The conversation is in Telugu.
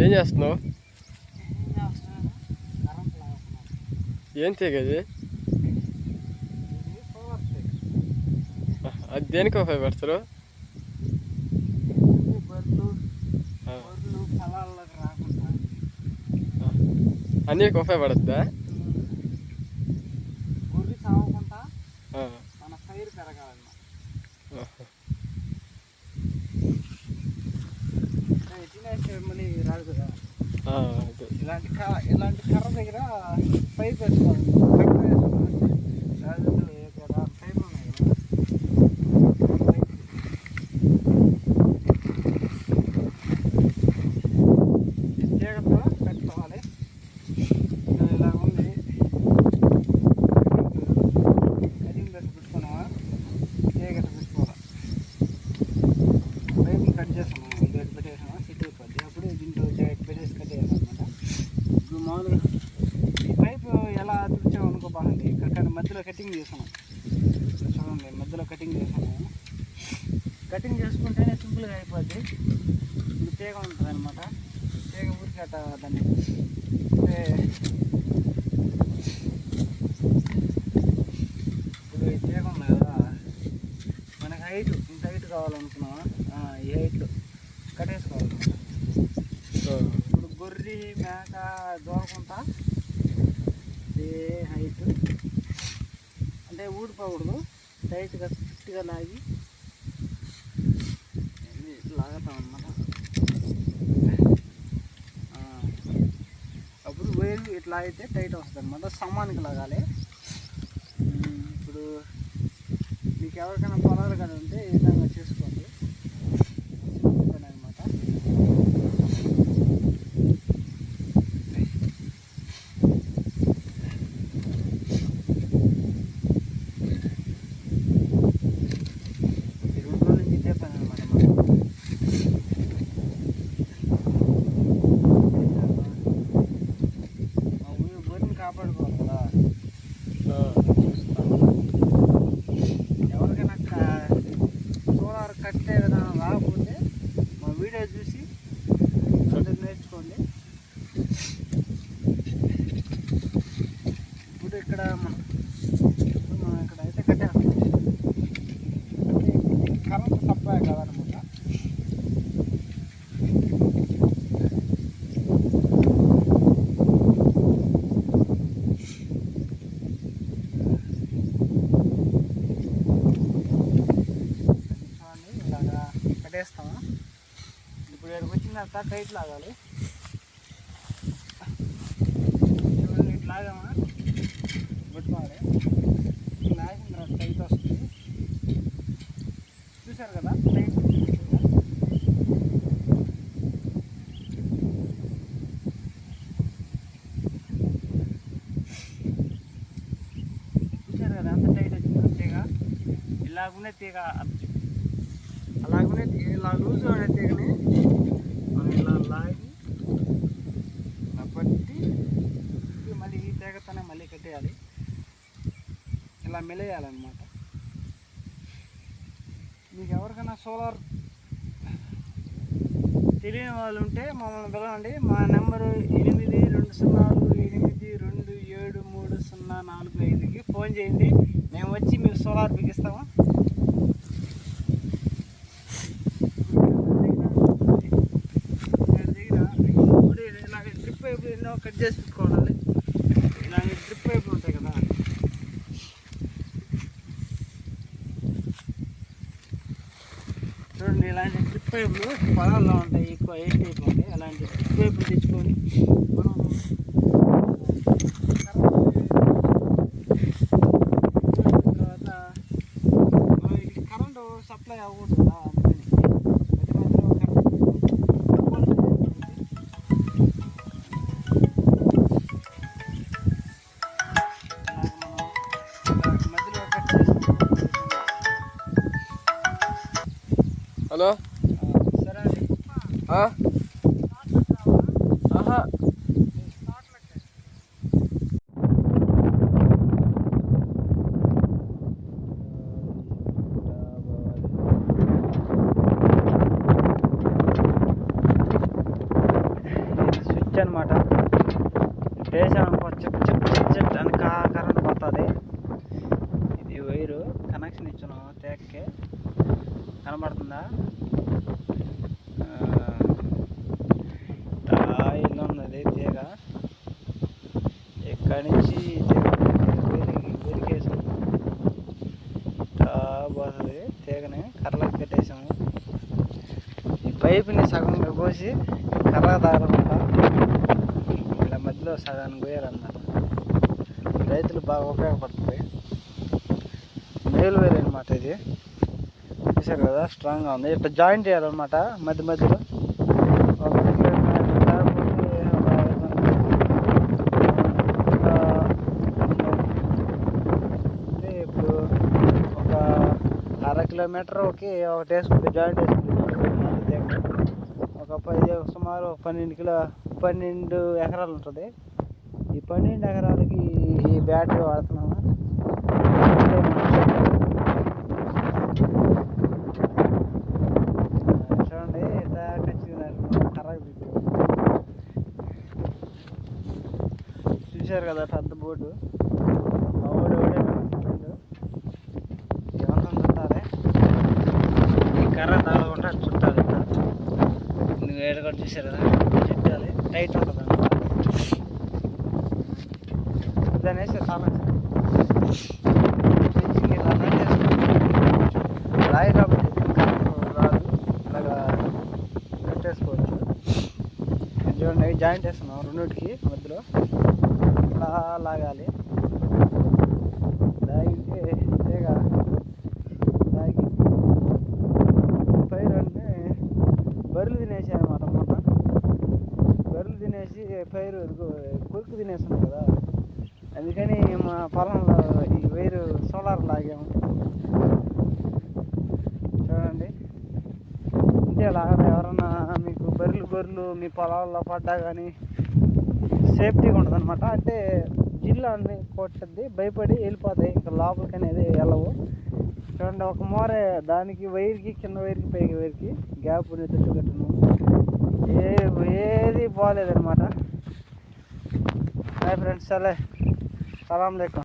ఏం చేస్తున్నావు? ఏం తీగది? అది దేనికి ఉపయోగపడతారు? అన్నిటికి ఉపయోగపడుద్దా? గొర్రె సాగకుండా మన పైరు పెరగాలన్నమాట. మళ్ళీ రాదు కదా. ఇలాంటి కర్ర దగ్గర పైప్ వేసుకోవాలి. కర్ర వేసుకోవాలంటే రాదు కదా, పైపు ఉన్నాయి కదా. తీగతో పెట్టుకోవాలి. ఇలా ఉంది. కటింగ్ పెట్టి పెట్టుకున్నావా? తీగ పెట్టుకోవాలి. పైపు కట్ చేస్తున్నాం, పెట్టేసామా సెట్ అయిపోద్ది. అప్పుడు దీంట్లో పెట్టేసి కట్ చేయాలన్నమాట. ఇప్పుడు మామూలుగా ఈ పైపు ఎలా తుడిచామనుకో బాగుంది. ఇక్కడ మధ్యలో కటింగ్ చేసాము చూడండి, మధ్యలో కటింగ్ చేసాము. కటింగ్ చేసుకుంటేనే సింపుల్గా అయిపోద్ది. ఇప్పుడు తీగ ఉంటుంది అనమాట. తీగ ఊరికి అట్ట దాన్ని ఇప్పుడు ఈ తీగ ఉంది కదా, మనకి హైట్ ఇంత హైట్ కావాలనుకున్నావా, ఈ హైట్లో కట్టేసుకోవాలన్నమాట. ఇప్పుడు గొర్రె మేక దూరకుండా ఏ హైట్ అంటే ఊడిపోకూడదు. టైట్గా ఫిట్గా లాగి లాగుతాం అన్నమాట. అప్పుడు వేలు ఇట్లా అయితే టైట్ వస్తుంది అనమాట. సమానికి లాగాలి. ఇప్పుడు మీకు ఎవరికైనా పొలాలు కానీ ఉంటే ఈ విధంగా చేసుకోండి అనమాట. కాపాడుకోవాలి కదా. ఎవరికైనా సోలార్ కట్టే విధానం రాకపోతే మా వీడియో చూసి నేర్చుకోండి. ఇప్పుడు ఇక్కడ మనం ఇక్కడ అయితే కట్టేస్తాం. కరెంట్ సప్లై కాదనమాట. కట్టేస్తాము. ఇప్పుడు ఇక్కడికి వచ్చిన తర్వాత టైట్ లాగాలి. ఇప్పుడు ఇటు లాగామా పెట్టుకోవాలి. లాగిన తర్వాత టైట్ వస్తుంది. చూసారు కదా టైట్. చూసారు కదా అంత టైట్ వచ్చింది. తీగ ఇలాగునే తీగ అలాగనే ఇలా లూజ్ అనే తీగని మనం ఇలా లాగి ఇలా పట్టి మళ్ళీ ఈ తీగతోనే మళ్ళీ కట్టేయాలి. ఇలా మెలేయాలన్నమాట. మీకు ఎవరికైనా సోలార్ తెలియని వాళ్ళు ఉంటే మమ్మల్ని పిలవండి. మా నెంబరు 8208273045కి ఫోన్ చేయండి. మేము వచ్చి మీకు సోలార్ బిగిస్తాము. ఇలాగే డ్రిప్ పైపులు ఎన్నో కట్ చేసి పెట్టుకోవాలి. ఇలాంటి డ్రిప్ పైపులు ఉంటాయి కదా, చూడండి. ఇలాంటి డ్రిప్ పైపులు పొలాల్లో ఉంటాయి, ఎక్కువ హైట్ పైపులు ఉంటాయి. అలాంటి డ్రిప్ పైపులు తెచ్చుకొని మనం తర్వాత మనం ఇది కరెంటు సప్లై అవ్వకూడదు కదా, అందుకని హలో. సరే అండి. ఆహా స్విచ్ అనమాట. వేసాను చిట్ చిట్ చిట్ చిట్ అని కరెంట్ పోతుంది. ఇది వైరు కనెక్షన్ ఇచ్చాను తేక్కి, కనబడుతుందా? ఇల్లు ఉన్నది తీగ, ఇక్కడి నుంచి వెలికేసాము పోతుంది. తీగని కర్రలకు పెట్టేసాము. ఈ పైపుని సగంగా కోసి కర్ర దాగకుండా ఇలా మధ్యలో సగాన్ని పోయాలన్నమాట. రైతులు బాగా ఉపయోగపడుతుంది. మేలు వేరు అనమాట. ఇది చూసారు కదా, స్ట్రాంగ్గా ఉంది. ఇట్లా జాయింట్ చేయాలన్నమాట మధ్య మధ్యలో. ఇప్పుడు ఒక 1/2 కిలోమీటర్కి ఒకటి వేసుకుంటే జాయింట్ వేసుకుంటే ఒక సుమారు 12 ఎకరాలు ఉంటుంది. ఈ 12 ఎకరాలకి ఈ బ్యాటరీ వాడుతున్నాము. చూడండి ఇట్లా ఖచ్చితంగా కర్రగా చూశారు కదా పెద్ద బోర్డు. ఏమన్నా చుట్టాలి, ఈ కర్ర తాగకుండా చుట్టాలి. నువ్వు ఏడు కూడా చూసారు కదా, చుట్టాలి. టైట్ ఉంటుంది అన్నమాట. దాన్ని వేస్తే చాలా రాయి కాబట్టి రాదు, అలాగా కట్టేసుకోవచ్చు. చూడండి జాయింట్ వేస్తున్నాం రెండింటికి మధ్యలో. అలా లాగాలి. లాగితే తీగ లాగి పైరు అంటే బర్రెలు తినేసాయి అన్నమాట. మొన్న బర్రెలు తినేసి పైరు కొరుకు తినేస్తుంది కదా, అందుకని మా పొలంలో ఈ వైరు సోలార్ లాగాము. చూడండి ఇంతే లాగా. ఎవరన్నా మీకు బర్రెలు మీ పొలాల్లో పడ్డా కానీ సేఫ్టీగా ఉంటుంది అనమాట. అంటే జిల్లా అన్ని కొట్టద్ది, భయపడి వెళ్ళిపోతాయి, ఇంకా లోపలికి అనేది వెళ్ళవు. చూడండి ఒక మోరే దానికి వైర్కి, కింద వైర్కి పైకి వైర్కి గ్యాప్ అనేది కట్టను, ఏది బాగాలేదనమాట. హాయ్ ఫ్రెండ్స్, సరే, సలాం లేకం.